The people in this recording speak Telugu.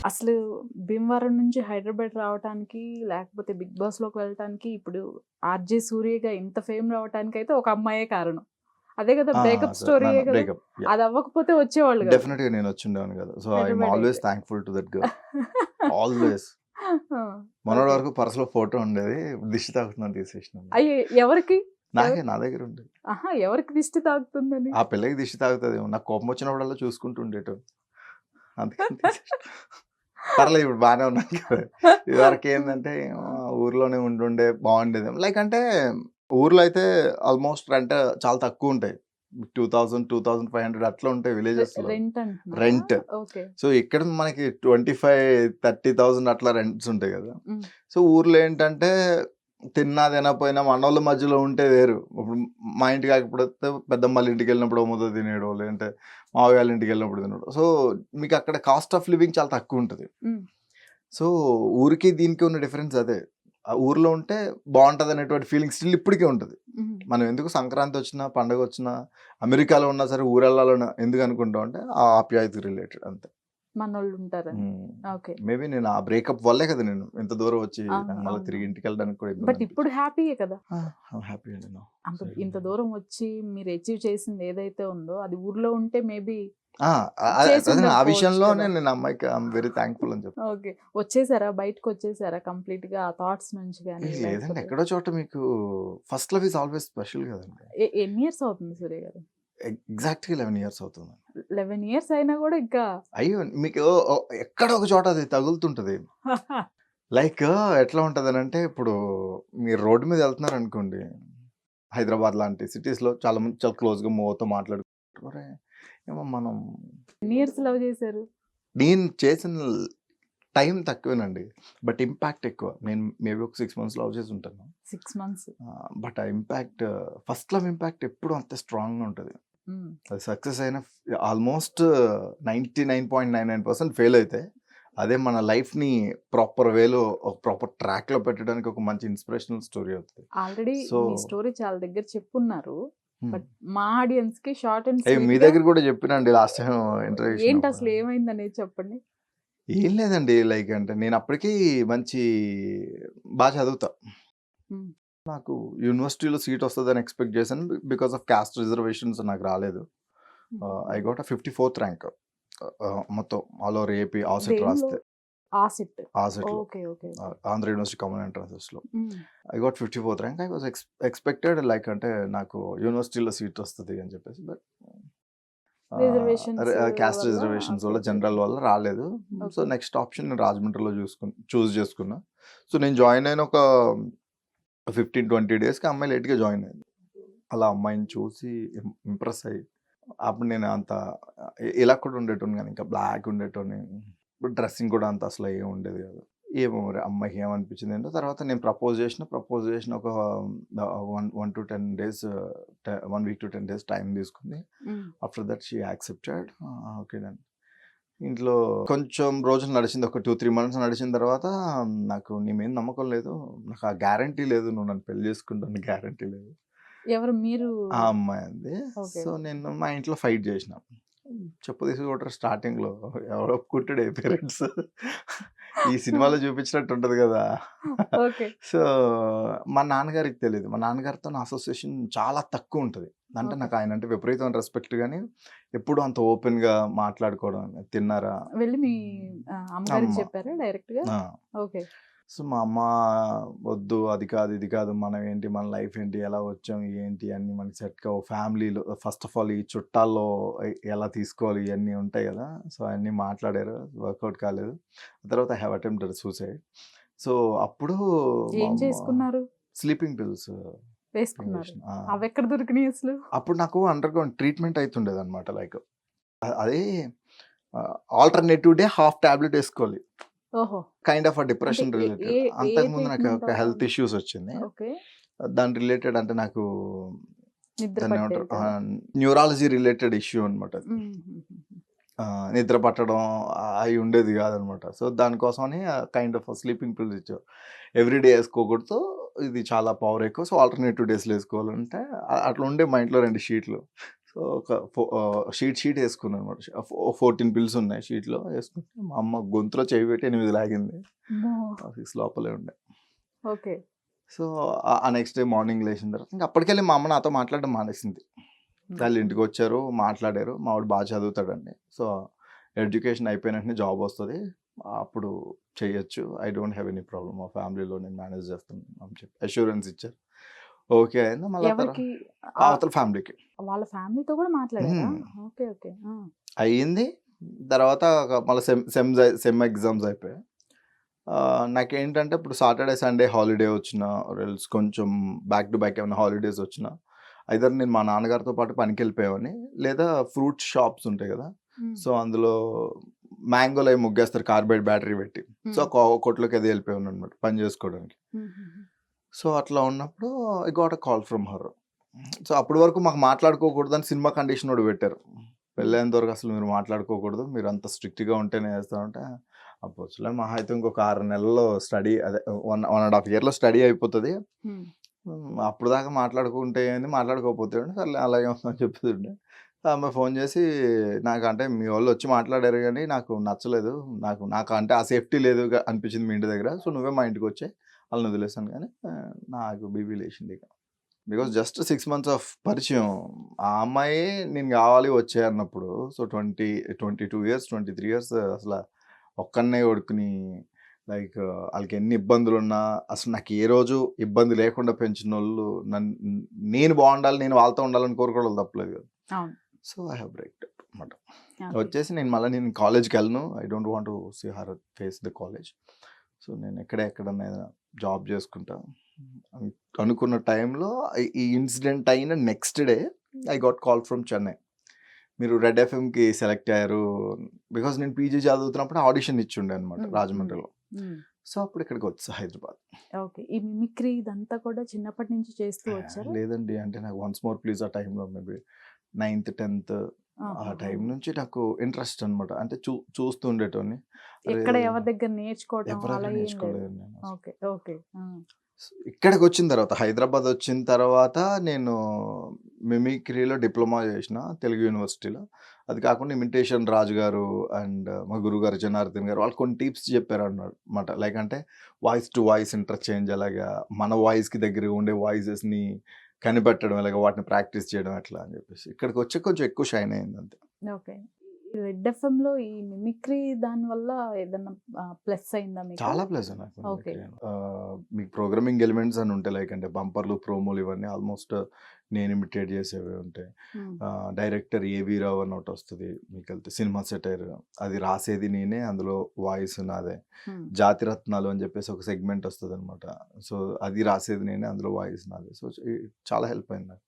అసలు భీమవరం నుంచి హైదరాబాద్ రావటానికి, లేకపోతే 'బిగ్ బాస్'లోకి వెళ్ళటానికి ఇప్పుడు 'ఆర్జే సూర్యగా' ఇంత ఫేమ్ రావటానికైతే ఒక అమ్మాయే కారణం. అదే కదా! బ్రేకప్ స్టోరీయే కదా! బ్రేకప్. అది అవ్వకపోతే వచ్చేవాళ్ళు కాదు డెఫినెట్‌గా నేను వచ్చుండేవాడిని కాదు. సో ఐఎమ్ హైదరాబాద్ ఆల్వేస్ అయితే. Thankful to that girl. Always. ఆ! మొన్నటి ఓకే. వరకు పర్స్‌లో ఫోటో ఉండేది. దిష్టి తాకుతుందని తీసేసినాను. అయ్యో! ఎవరికి? ఎవరు? నా దగ్గర ఉండేది. ఆహా! ఎవరికి దిష్టి తాకుతుందని? ఆ పిల్లకి దిష్టి తాకుతదేమో. నాకు కోపం వచ్చినప్పుడల్లా చూసుకుంటూ ఉండేటోన్ని. అందుకని తీసేసిన. పర్లేదు ఇప్పుడు బానే ఉన్నాను కదా! ఇదివరకేందంటే ఊర్లోనే ఉండుండే బాగుండేదేమో. లైక్ అంటే ఊర్లో అయితే ఆల్మోస్ట్ రెంట్ చాలా తక్కువుంటాయి. 2000, 2500 అట్లా ఉంటాయి విలేజెస్‌లో రెంట్ అంటున్నారా? రెంట్. ఓకే. సో ఇక్కడ మనకి 25, 30,000 అట్లా రెంట్స్ ఉంటాయి కదా! హ్మ్. సో ఊర్లో ఏంటంటే తిన్నా తినకపోయినా మనోళ్ళ మధ్యలో ఉంటే వేరు. ఇప్పుడు మా ఇంటికి కాకపోతే పెద్దమ్మాళ్ళ ఇంటికెళ్ళినప్పుడు ఓ ముద్ద తినేయడం, లేదంటే మావయ్య వాళ్ళ ఇంటికెళ్ళినప్పుడు తినడం. సో మీకు అక్కడ కాస్ట్ ఆఫ్ లివింగ్ చాలా తక్కువుంటది. హ్మ్. సో ఊరికి దీనికి ఉన్న డిఫరెన్స్ అదే. ఆ ఊర్లో ఉంటే బావుంటదనేటువంటి ఫీలింగ్ స్టిల్ ఇప్పటికి ఉంటది. హ్మ్. మనం ఎందుకు సంక్రాంతొచ్చినా, పండగొచ్చినా, అమెరికాలో ఉన్నా సరే ఊరెళ్ళాలని ఎందుకు అనుకుంటాం అంటే ఆ ఆప్యాయతకి రిలేటెడ్ అంతే. మనోళ్ళుంటారని. హ్మ్. ఓకే. మేబీ నేను ఆ బ్రేకప్ వల్లే కదా నేను ఇంత దూరం వచ్చి అవును. నాకు మళ్ళీ తిరిగి అవునవును. ఇంటికెళ్ళడానికి కూడా బట్ ఇప్పుడు ఇబ్బందనిపించింది. హ్యాపీయే కదా! ఐయామ్ హ్యాపీ అండి నౌ. అంత సో ఇంత దూరం వచ్చి మీరు అచీవ్ చేసింది ఏదైతే ఉందో అది ఊర్లో ఉంటే మేబీ ఆ! చేసి అదే ఆ ఉండకపోవచ్చు విషయంలోనే కదా! నేను ఆ అమ్మాయికి ఐయామ్ వెరీ థాంక్‌ఫుల్ అని చెప్తా. ఓకే. వచ్చేసారా? బయటకొచ్చేసారా కంప్లీట్‌గా ఆ థాట్స్ నుంచి గాని లేదండి లేకపోతే ఎక్కడో చోట మీకు first love is always special కదండీ. ఎన్ని ఇయర్స్ అవుతుంది సూర్య గారు? ఎగ్జాక్ట్‌గా 11 ఇయర్స్ అవుతుంది. 11 ఇయర్స్ అయినా గూడా ఇంకా అయ్యో! మీకు ఎక్కడో ఒక చోట అది తగులుతుంటది. లైక్ ఎట్లా ఉంటదనంటే, ఇప్పుడు మీరు రోడ్డు మీద ఎళ్తున్నారనుకోండి, హైదరాబాద్ లాంటి సిటీస్‌లో చాలా మంది చాలా క్లోజ్‌గా మూవ్ అవుతూ మాట్లాడుకుంటారు. ఒరేయ్! ఏమో మనం ఎన్ని ఇయర్స్ లవ్ చేశారు? నేను చేసిన టైం తక్కువేనండి. బట్ ఇంపాక్ట్ ఎక్కువ. నేను మేబీ ఒక 6 మంత్స్ లవ్ చేసి ఉంటాను. 6 మంత్స్. బట్ ఆ ఇంపాక్ట్ ఫస్ట్ లవ్ ఇంపాక్ట్ ఎప్పుడు అంతే స్ట్రాంగ్‌గా ఉంటది. హ్మ్. అది సక్సెస్ అయిన ఆల్మోస్ట్ 99.99% ఫెయిల్ అయితే, అదే మన లైఫ్‌ని ప్రాపర్ వేలో ఒక ప్రాపర్ ట్రాక్‌లో పెట్టడానికి ఒక మంచి ఇన్స్‌పిరేషనల్ స్టోరీ అవుతది. ఆల్రెడీ సో మీ స్టోరీ చాలా దగ్గర చెప్పున్నారు. హ్మ్. బట్ మా ఆడియన్స్‌కి షార్ట్ అండ్ మీ స్వీట్‌గా దగ్గర కూడా చెప్పినండి లాస్ట్ టైమ్ ఇంటర్వ్యూ ఇచ్చినప్పుడు. ఏంటసలు ఏమైందనేది చెప్పండి? ఏం లేదండి. లైక్ అంటే నేను అప్పటికి మంచి చదువుతా. హ్మ్. నాకు యూనివర్సిటీలో సీట్ వస్తదని ఎక్స్‌పెక్ట్ చేశాను. బికాస్ ఆఫ్ కాస్ట్ రిజర్వేషన్స్ నాకు రాలేదు. ఐ హుహుహు. గాట్ 54థ్ ర్యాంక్. మొత్తం ఆల్ ఓవర్ ఏపీ ఆసెట్ దేనిలో? రాస్తే. ఆసిట్. ఆసెట్‌లో. Okay. Okay. Okay. Andhra university common ఎంట్రన్సెస్‌లో. హ్మ్. ఐ గాట్ 54థ్ rank. I was expected like అంటే నాకు యూనివర్సిటీలో సీట్ వస్తది అని చెప్పేసి. బట్ రిజర్వేషన్స్ కాస్ట్ వల్ల రిజర్వేషన్స్ ఓకే. వల్ల ఓకే. జనరల్ వల్ల రాలేదు. So, okay. నెక్స్ట్ ఆప్షన్ నేను రాజమండ్రిలో చూజ్ చేసుకున్నా. సో, నేను జాయిన్ అయిన ఒక 15, 20 డేస్‌కి ఆ అమ్మాయి లేట్‌గా జాయిన్ అయింది. అలా అమ్మాయిని చూసి ఇంప్రెస్ అయ్యి, అప్పుడు నేను అంత ఇలా కూడా ఉండేటోడిని కాదు. ఇంకా బ్లాక్ ఉండేటోడిని. డ్రెస్సింగ్ కూడా అంత అసలు ఏమి ఉండేది కాదు. ఏమో మరి అమ్మాయికి ఏమనిపించింది ఏంటో తర్వాత నేను ప్రపోజ్ చేసిన ఒక 1 to 10 days 1 week to 10 days time తీసుకుంది. హ్మ్. After that she accepted. Okay done. ఇంట్లో కొంచెం రోజులు నడిచింది. ఒక 2, 3 మంత్స్ నడిచిన తర్వాత నాకు నీ మీద నమ్మకం లేదు. నాకు ఆ గ్యారంటీ లేదు. నువ్వు నన్ను పెళ్లి చేసుకుంటావని గ్యారంటీ లేదు. ఎవరు మీరు? ఆ అమ్మాయి అంది. ఓకే. సో, నేను మా ఇంట్లో ఫైట్ చేసిన. చెప్పు తీసి కొట్టరు స్టార్టింగ్‌లో. ఎవడు ఒప్పుకుంటాడే పేరెంట్స్. ఈ సినిమాలో చూపించినట్టు ఉంటది కదా! ఓకే. సో, మా నాన్నగారికి తెలీదు. మా నాన్నగారితో నా అసోసియేషన్ చాలా తక్కువుంటది. అంటే ఓకే. నాకు ఆయనంటే విపరీతమైన రెస్పెక్ట్ గాని, ఎప్పుడు అంత ఓపెన్‌గా మాట్లాడుకోవడం, తిన్నారా? వెళ్లి మీ అమ్మగారికి అమ్మ. చెప్పారా డైరెక్ట్‌గా? ఆ! ఓకే. సో, మా అమ్మ వద్దు అది కాదు, ఇది కాదు. మనం ఏంటి, మన లైఫ్ ఏంటి, ఎలా వచ్చాం, ఏంటి అన్నీ మనకి సెట్ కావు. ఫ్యామిలీలో ఫస్ట్ ఆఫ్ ఆల్ ఈ చుట్టాల్లో ఎలా తీసుకోవాలి ఇయన్నీ ఉంటాయి గదా! సో, అయన్నీ మాట్లాడారు. వర్కౌట్ కాలేదు. తర్వాత I have attempted suicide. So, అప్పుడు మా ఏం అమ్మ చేసుకున్నారు? స్లీపింగ్ పిల్స్ వేసుకున్నారు. ఇంజెక్షన్. ఆ! అవెక్కడ దొరికినాయి అసలు? అప్పుడు నాకు అండర్‌గ్రౌండ్ ట్రీట్మెంట్ అయితుండేదన్నమాట. లైక్ అది ఆల్టర్‌నేటివ్ డే హాఫ్ టాబ్లెట్ ఏసుకోవాలి. ఓహో! కైండ్ ఆఫ్ అంటే డిప్రెషన్ ఏ ఏ రిలేటెడ్. ఏ అంతకుముందు నాకు ట్రీట్‌మెంట్ ఒక అలా? హెల్త్ ఇష్యూస్ వచ్చింది. ఓకే. దాని రిలేటెడ్ అంటే నాకు నిద్ర దాన్నేమంటారు పట్టేది కదా! న్యూరాలజీ రిలేటెడ్ ఇష్యూ అనమాట అది. హుహుహుహు. నిద్ర పట్టడం అయి ఉండేది కాదనమాట. సో, దానికోసమని కైండ్ ఆఫ్ స్లీపింగ్ పిల్స్ ఇచ్చారు. ఎవ్రీ డే ఏసుకోకూడదు. ఇది చాలా పవర్ ఎక్కువ. సో, ఆల్టర్‌నేటివ్ డేస్‌లో ఏసుకోవాలంటే అట్లా ఉండే మా ఇంట్లో 2 షీట్లు. సో, సో షీట్ వేసుకున్నాను అనమాట. 14 పిల్స్ ఉన్నాయి షీట్లో వేసుకుంటే మా అమ్మ గొంతులో చేయి పెట్టి 8 లాగింది. 6 లోపలే ఉండే. ఓకే. సో ఆ నెక్స్ట్ డే మార్నింగ్ లేచిన తర్వాత ఇంకా అప్పటికెళ్ళి మా అమ్మ నాతో మాట్లాడడం మానేసింది. వాళ్ళు ఇంటికి వచ్చారు, మాట్లాడారు. మా వాడు బాగా చదువుతాడండి. సో ఎడ్యుకేషన్ అయిపోయిన వెంటనే జాబ్ వస్తుంది, అప్పుడు చేయొచ్చు, I don't have any problem, మా ఫ్యామిలీలో నేను మేనేజ్ చేస్తాను అని చెప్పి అష్యూరెన్స్ ఇచ్చారు. ఓకే అయింది. మళ్ళీ ఎవరికి? అవతల ఫ్యామిలీకి వాళ్ళ ఫ్యామిలీతో కూడా మాట్లాడారా? ఓకే. ఓకే. అయ్యింది. తర్వాత మళ్ళీ సెమ్ ఎగ్జామ్స్ అయిపోయాయి. నాకేంటంటే ఇప్పుడు సాటర్డే సండే హాలిడే వచ్చినా ఎల్స్ కొంచెం బ్యాక్ టు బ్యాక్ ఏమైనా హాలిడేస్ వచ్చినా ఐదర్ నేను మా నాన్నగారితో పాటు పనికి వెళ్ళిపోయావని, లేదా ఫ్రూట్ షాప్స్ ఉంటాయి కదా, సో అందులో మ్యాంగోలు అవి ముగ్గేస్తారు కార్బైడ్ బ్యాటరీ పెట్టి. సో కొట్లోకి అది వెళ్ళిపోయాను అనమాట పని చేసుకోవడానికి. సో అట్లా ఉన్నప్పుడు I got a call from her. So అప్పటి వరకు మాకు మాట్లాడుకోకూడదు అని సినిమా కండిషన్ కూడా పెట్టారు. పెళ్ళైనంత వరకు అసలు మీరు మాట్లాడుకోకూడదు, మీరు అంత స్ట్రిక్ట్గా ఉంటేనే చేస్తామంటే అప్పుడు మహా అయితే ఇంకొక 6 నెలల్లో స్టడీ, అదే 1.5 yearలో స్టడీ అయిపోతుంది, అప్పుడు దాకా మాట్లాడుకుంటే ఏంది, మాట్లాడుకోకపోతే సరే అలాగే ఉందని చెప్తుండే. ఆమె ఫోన్ చేసి నాకంటే మీ వాళ్ళు వచ్చి మాట్లాడారు కానీ నాకు నచ్చలేదు, నాకు అంటే ఆ సేఫ్టీ లేదు అనిపించింది మీ ఇంటి దగ్గర, సో నువ్వే మా ఇంటికి వచ్చే వాళ్ళని వదిలేసాను. కానీ నాకు బీబీ లేచింది ఇక, బికాస్ జస్ట్ 6 months ఆఫ్ పరిచయం. ఆ అమ్మాయి నేను కావాలి వచ్చే అన్నప్పుడు, సో 22 years 23 years అసలు ఒక్కనే కొడుకుని, లైక్ వాళ్ళకి ఎన్ని ఇబ్బందులు ఉన్నా అసలు నాకు ఏ రోజు ఇబ్బంది లేకుండా పెంచిన వాళ్ళు, నేను బాగుండాలి, నేను వాళ్ళతో ఉండాలని కోరుకోవడం తప్పలేదు కదా. సో ఐ హ్యావ్ బ్రేక్ అనమాట. వచ్చేసి నేను కాలేజ్కి వెళ్ళను, I don't want to see her face the college. So నేను ఎక్కడన్నా జాబ్ చేసుకుంటా అనుకున్న టైంలో ఈ ఇన్సిడెంట్ అయిన next day I got call from Chennai. మీరు రెడ్ ఎఫ్ఎంకి సెలెక్ట్ అయ్యారు, బికాస్ నేను పీజీ చదువుతున్నప్పుడు ఆడిషన్ ఇచ్చిండే అనమాట రాజమండ్రిలో. సో అప్పుడు ఇక్కడికి వచ్చా హైదరాబాద్. ఓకే. ఈ మిమిక్రీ ఇదంతా కూడా చిన్నప్పటి నుంచి చేస్తూ వచ్చారా? లేదండి, అంటే నాకు వన్స్ మోర్ ప్లీజ్ ఆ టైంలో మేబీ 9th 10th ఆ టైం నుంచి నాకు ఇంట్రెస్ట్ అనమాట. అంటే చూస్తూ ఉండేటోని. ఎక్కడ ఎవరి దగ్గర నేర్చుకోవడం ఎవరైనా నేర్చుకోలేదు నేను. ఓకే. ఓకే. ఇక్కడికి వచ్చిన తర్వాత, హైదరాబాద్ వచ్చిన తర్వాత నేను మిమిక్రీలో డిప్లొమా చేసిన తెలుగు యూనివర్సిటీలో. అది కాకుండా ఇమిటేషన్ రాజు గారు అండ్ మా గురుగారు జనార్దన్ గారు వాళ్ళు కొన్ని టిప్స్ చెప్పారు అన్నమాట. లైక్ అంటే వాయిస్ టు వాయిస్ ఇంటర్చేంజ్, అలాగా మన వాయిస్కి దగ్గర ఉండే వాయిసెస్ని కనిపెట్టడం, అలాగే వాటిని ప్రాక్టీస్ చేయడం ఎట్లా అని చెప్పేసి ఇక్కడికి వచ్చి కొంచెం ఎక్కువ షైన్ అయింది అంతే. ఓకే. రెడ్ ఎఫ్ఎంలో ఈ మిమిక్రీ దాని వల్ల ఏదన్నా ప్లస్ అయిందా మీకు? చాలా ప్లస్ నాకు. ఓకే. మీకు ప్రోగ్రామింగ్ ఎలిమెంట్స్ అని ఉంటాయి, లైక్ అంటే బంపర్లు, ప్రోమోలు, ఇవన్నీ ఆల్మోస్ట్ నేను ఇమిటేట్ చేసేవి ఉంటాయి. డైరెక్టర్ ఏవి రావు అని ఒకటి వస్తుంది మీకు వెళ్తే, సినిమా సెటైర్, అది రాసేది నేనే, అందులో వాయిస్ నాదే. జాతిరత్నాలు అని చెప్పేసి ఒక సెగ్మెంట్ వస్తుంది అనమాట, సో అది రాసేది నేనే, అందులో వాయిస్ నాదే. సో చాలా హెల్ప్ అయింది నాకు.